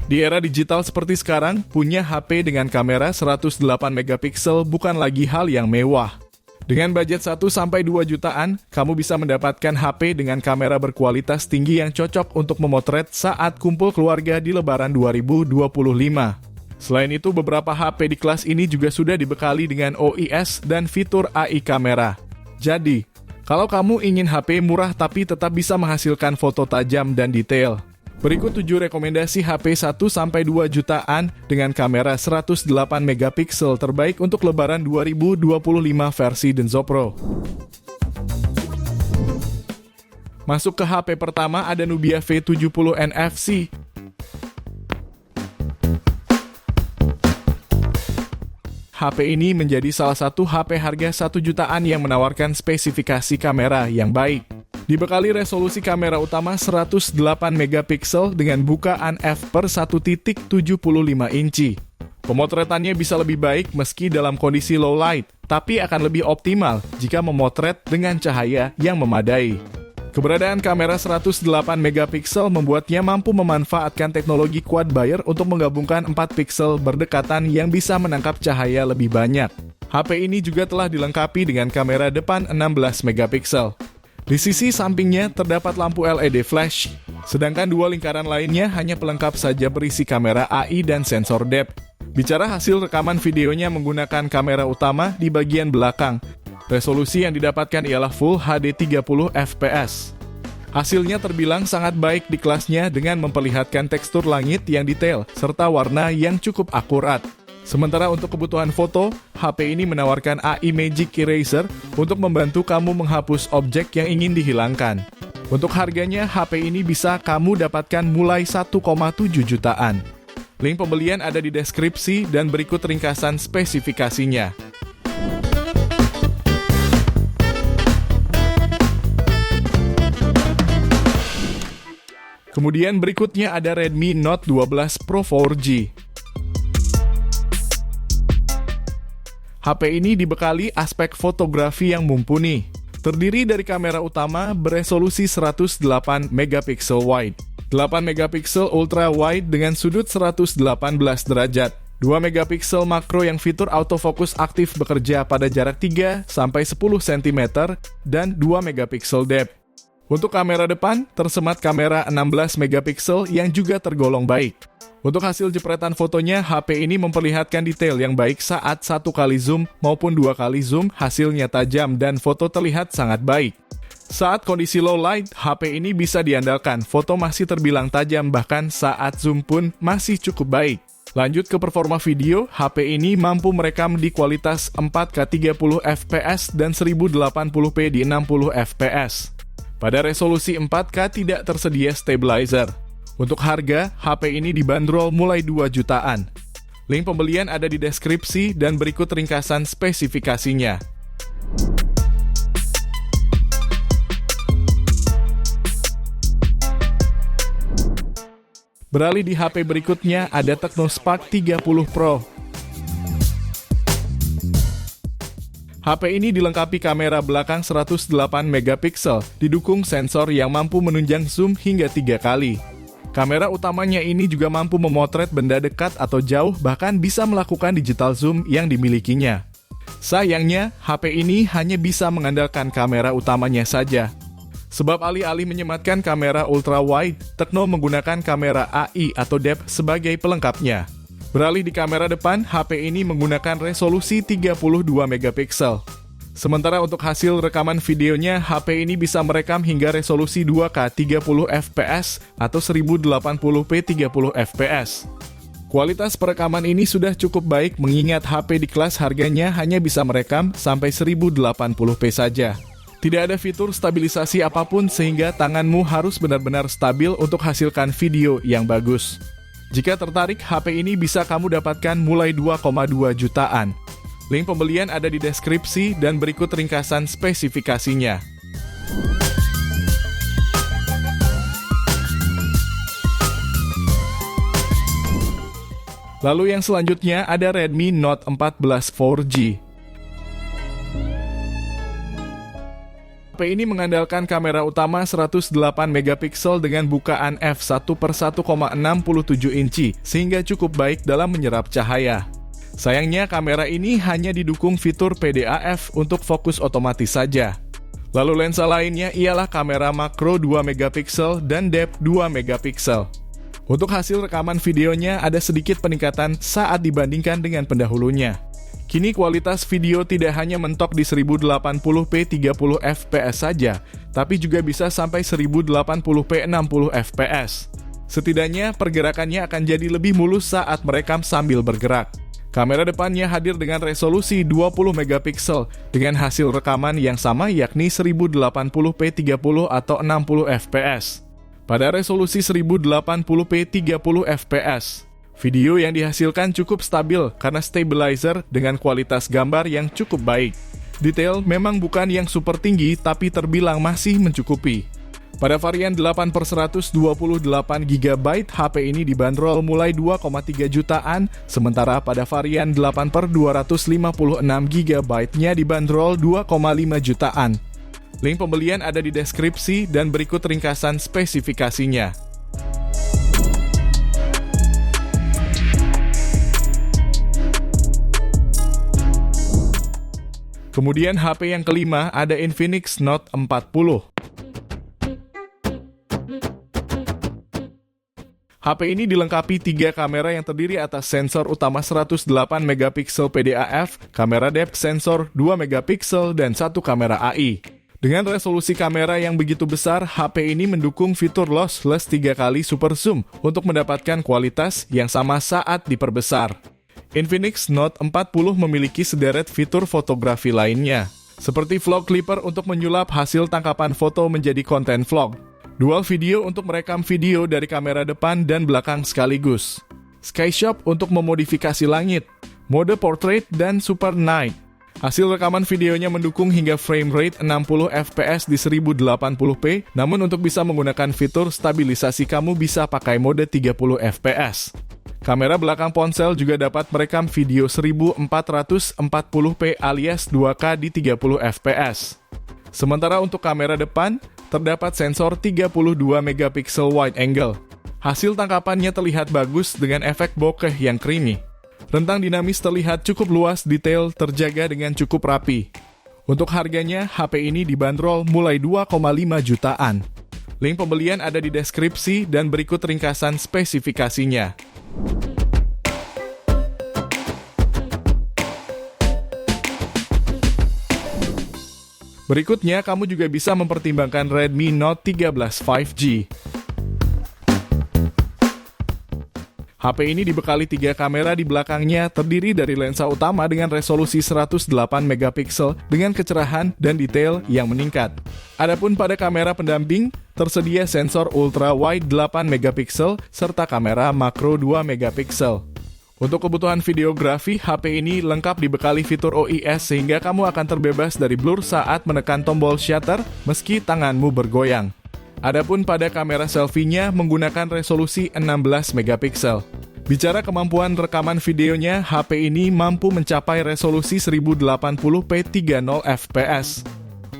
Di era digital seperti sekarang, punya HP dengan kamera 108 megapiksel bukan lagi hal yang mewah. Dengan budget 1-2 jutaan, kamu bisa mendapatkan HP dengan kamera berkualitas tinggi yang cocok untuk memotret saat kumpul keluarga di Lebaran 2025. Selain itu, beberapa HP di kelas ini juga sudah dibekali dengan OIS dan fitur AI kamera. Jadi, kalau kamu ingin HP murah tapi tetap bisa menghasilkan foto tajam dan detail, berikut 7 rekomendasi HP 1-2 jutaan dengan kamera 108 megapiksel terbaik untuk Lebaran 2025 versi Denso Pro. Masuk ke HP pertama, ada Nubia V70 NFC. HP ini menjadi salah satu HP harga 1 jutaan yang menawarkan spesifikasi kamera yang baik. Dibekali resolusi kamera utama 108 megapiksel dengan bukaan f/1.75 inci. Pemotretannya bisa lebih baik meski dalam kondisi low light, tapi akan lebih optimal jika memotret dengan cahaya yang memadai. Keberadaan kamera 108 megapiksel membuatnya mampu memanfaatkan teknologi quad Bayer untuk menggabungkan 4 piksel berdekatan yang bisa menangkap cahaya lebih banyak. HP ini juga telah dilengkapi dengan kamera depan 16 megapiksel. Di sisi sampingnya terdapat lampu LED flash, sedangkan 2 lingkaran lainnya hanya pelengkap saja berisi kamera AI dan sensor depth. Bicara hasil rekaman videonya menggunakan kamera utama di bagian belakang, resolusi yang didapatkan ialah Full HD 30 fps. Hasilnya terbilang sangat baik di kelasnya dengan memperlihatkan tekstur langit yang detail serta warna yang cukup akurat. Sementara untuk kebutuhan foto, HP ini menawarkan AI Magic Eraser untuk membantu kamu menghapus objek yang ingin dihilangkan. Untuk harganya, HP ini bisa kamu dapatkan mulai 1,7 jutaan. Link pembelian ada di deskripsi dan berikut ringkasan spesifikasinya. Kemudian berikutnya ada Redmi Note 12 Pro 4G. HP ini dibekali aspek fotografi yang mumpuni. Terdiri dari kamera utama beresolusi 108 megapiksel wide, 8 megapiksel ultra wide dengan sudut 118 derajat, 2 megapiksel makro yang fitur autofocus aktif bekerja pada jarak 3-10 cm, dan 2 megapiksel depth. Untuk kamera depan, tersemat kamera 16 megapiksel yang juga tergolong baik. Untuk hasil jepretan fotonya, HP ini memperlihatkan detail yang baik saat 1 kali zoom maupun 2 kali zoom, hasilnya tajam dan foto terlihat sangat baik. Saat kondisi low light, HP ini bisa diandalkan, foto masih terbilang tajam bahkan saat zoom pun masih cukup baik. Lanjut ke performa video, HP ini mampu merekam di kualitas 4K 30 fps dan 1080p di 60 fps. Pada resolusi 4K tidak tersedia stabilizer. Untuk harga, HP ini dibanderol mulai 2 jutaan. Link pembelian ada di deskripsi dan berikut ringkasan spesifikasinya. Beralih di HP berikutnya ada Tecno Spark 30 Pro. HP ini dilengkapi kamera belakang 108 megapiksel, didukung sensor yang mampu menunjang zoom hingga 3 kali. Kamera utamanya ini juga mampu memotret benda dekat atau jauh, bahkan bisa melakukan digital zoom yang dimilikinya. Sayangnya, HP ini hanya bisa mengandalkan kamera utamanya saja. Sebab alih-alih menyematkan kamera ultra wide, Tecno menggunakan kamera AI atau depth sebagai pelengkapnya. Beralih di kamera depan, HP ini menggunakan resolusi 32 megapiksel. Sementara untuk hasil rekaman videonya, HP ini bisa merekam hingga resolusi 2K 30 fps atau 1080p 30 fps. Kualitas perekaman ini sudah cukup baik mengingat HP di kelas harganya hanya bisa merekam sampai 1080p saja. Tidak ada fitur stabilisasi apapun sehingga tanganmu harus benar-benar stabil untuk hasilkan video yang bagus. Jika tertarik, HP ini bisa kamu dapatkan mulai 2,2 jutaan. Link pembelian ada di deskripsi dan berikut ringkasan spesifikasinya. Lalu yang selanjutnya ada Redmi Note 14 4G. HP ini mengandalkan kamera utama 108 megapiksel dengan bukaan f1/1,67 inci, sehingga cukup baik dalam menyerap cahaya. Sayangnya kamera ini hanya didukung fitur PDAF untuk fokus otomatis saja. Lalu lensa lainnya ialah kamera makro 2 megapiksel dan depth 2 megapiksel. Untuk hasil rekaman videonya ada sedikit peningkatan saat dibandingkan dengan pendahulunya. Kini kualitas video tidak hanya mentok di 1080p 30 fps saja, tapi juga bisa sampai 1080p 60 fps. Setidaknya pergerakannya akan jadi lebih mulus saat merekam sambil bergerak. Kamera depannya hadir dengan resolusi 20 megapiksel dengan hasil rekaman yang sama yakni 1080p 30 atau 60 fps. Pada resolusi 1080p 30 fps, video yang dihasilkan cukup stabil karena stabilizer dengan kualitas gambar yang cukup baik. Detail memang bukan yang super tinggi tapi terbilang masih mencukupi. Pada varian 8/128GB, HP ini dibanderol mulai 2,3 jutaan, sementara pada varian 8/256GB-nya dibanderol 2,5 jutaan. Link pembelian ada di deskripsi dan berikut ringkasan spesifikasinya. Kemudian HP yang kelima ada Infinix Note 40. HP ini dilengkapi 3 kamera yang terdiri atas sensor utama 108 megapiksel PDAF, kamera depth sensor 2 megapiksel, dan 1 kamera AI. Dengan resolusi kamera yang begitu besar, HP ini mendukung fitur lossless 3 kali super zoom untuk mendapatkan kualitas yang sama saat diperbesar. Infinix Note 40 memiliki sederet fitur fotografi lainnya, seperti vlog clipper untuk menyulap hasil tangkapan foto menjadi konten vlog, dual video untuk merekam video dari kamera depan dan belakang sekaligus, Skyshot untuk memodifikasi langit, mode portrait, dan super night. Hasil rekaman videonya mendukung hingga frame rate 60 fps di 1080p, namun untuk bisa menggunakan fitur stabilisasi kamu bisa pakai mode 30 fps. Kamera belakang ponsel juga dapat merekam video 1440p alias 2K di 30 fps. Sementara untuk kamera depan, terdapat sensor 32 megapiksel wide angle. Hasil tangkapannya terlihat bagus dengan efek bokeh yang creamy. Rentang dinamis terlihat cukup luas, detail terjaga dengan cukup rapi. Untuk harganya, HP ini dibanderol mulai 2,5 jutaan. Link pembelian ada di deskripsi dan berikut ringkasan spesifikasinya. Berikutnya, kamu juga bisa mempertimbangkan Redmi Note 13 5G. HP ini dibekali 3 kamera di belakangnya, terdiri dari lensa utama dengan resolusi 108 megapiksel dengan kecerahan dan detail yang meningkat. Adapun pada kamera pendamping, tersedia sensor ultra wide 8 megapiksel serta kamera makro 2 megapiksel. Untuk kebutuhan videografi, HP ini lengkap dibekali fitur OIS sehingga kamu akan terbebas dari blur saat menekan tombol shutter meski tanganmu bergoyang. Adapun pada kamera selfie-nya menggunakan resolusi 16 megapiksel. Bicara kemampuan rekaman videonya, HP ini mampu mencapai resolusi 1080p 30 fps.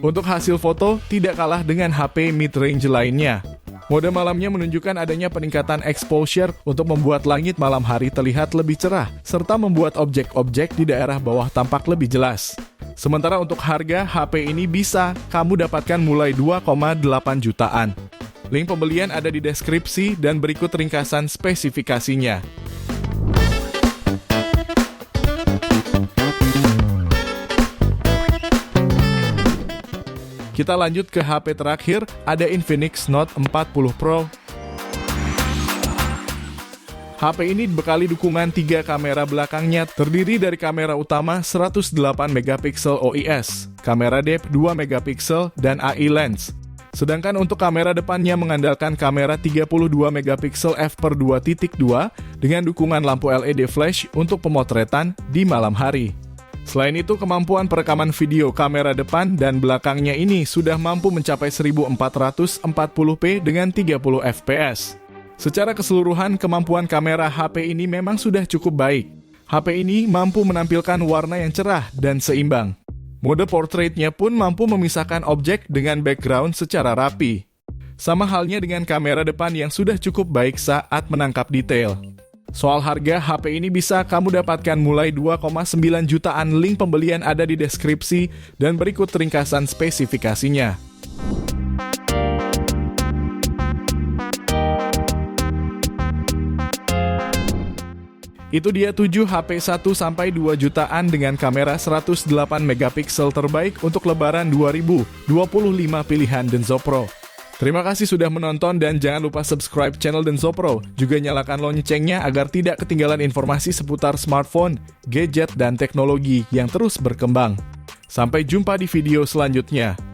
Untuk hasil foto, tidak kalah dengan HP mid-range lainnya. Mode malamnya menunjukkan adanya peningkatan exposure untuk membuat langit malam hari terlihat lebih cerah, serta membuat objek-objek di daerah bawah tampak lebih jelas. Sementara untuk harga, HP ini bisa kamu dapatkan mulai 2,8 jutaan. Link pembelian ada di deskripsi dan berikut ringkasan spesifikasinya. Kita lanjut ke HP terakhir, ada Infinix Note 40 Pro. HP ini dibekali dukungan 3 kamera belakangnya, terdiri dari kamera utama 108 megapiksel OIS, kamera depth 2 megapiksel, dan AI lens. Sedangkan untuk kamera depannya mengandalkan kamera 32 megapiksel f/2.2 dengan dukungan lampu LED flash untuk pemotretan di malam hari. Selain itu, kemampuan perekaman video kamera depan dan belakangnya ini sudah mampu mencapai 1440p dengan 30 fps. Secara keseluruhan, kemampuan kamera HP ini memang sudah cukup baik. HP ini mampu menampilkan warna yang cerah dan seimbang. Mode portraitnya pun mampu memisahkan objek dengan background secara rapi. Sama halnya dengan kamera depan yang sudah cukup baik saat menangkap detail. Soal harga, HP ini bisa kamu dapatkan mulai 2,9 jutaan. Link pembelian ada di deskripsi dan berikut ringkasan spesifikasinya. Itu dia 7 HP 1-2 jutaan dengan kamera 108 megapiksel terbaik untuk Lebaran 2025 pilihan Denso Pro. Terima kasih sudah menonton dan jangan lupa subscribe channel Denso Pro. Juga nyalakan loncengnya agar tidak ketinggalan informasi seputar smartphone, gadget, dan teknologi yang terus berkembang. Sampai jumpa di video selanjutnya.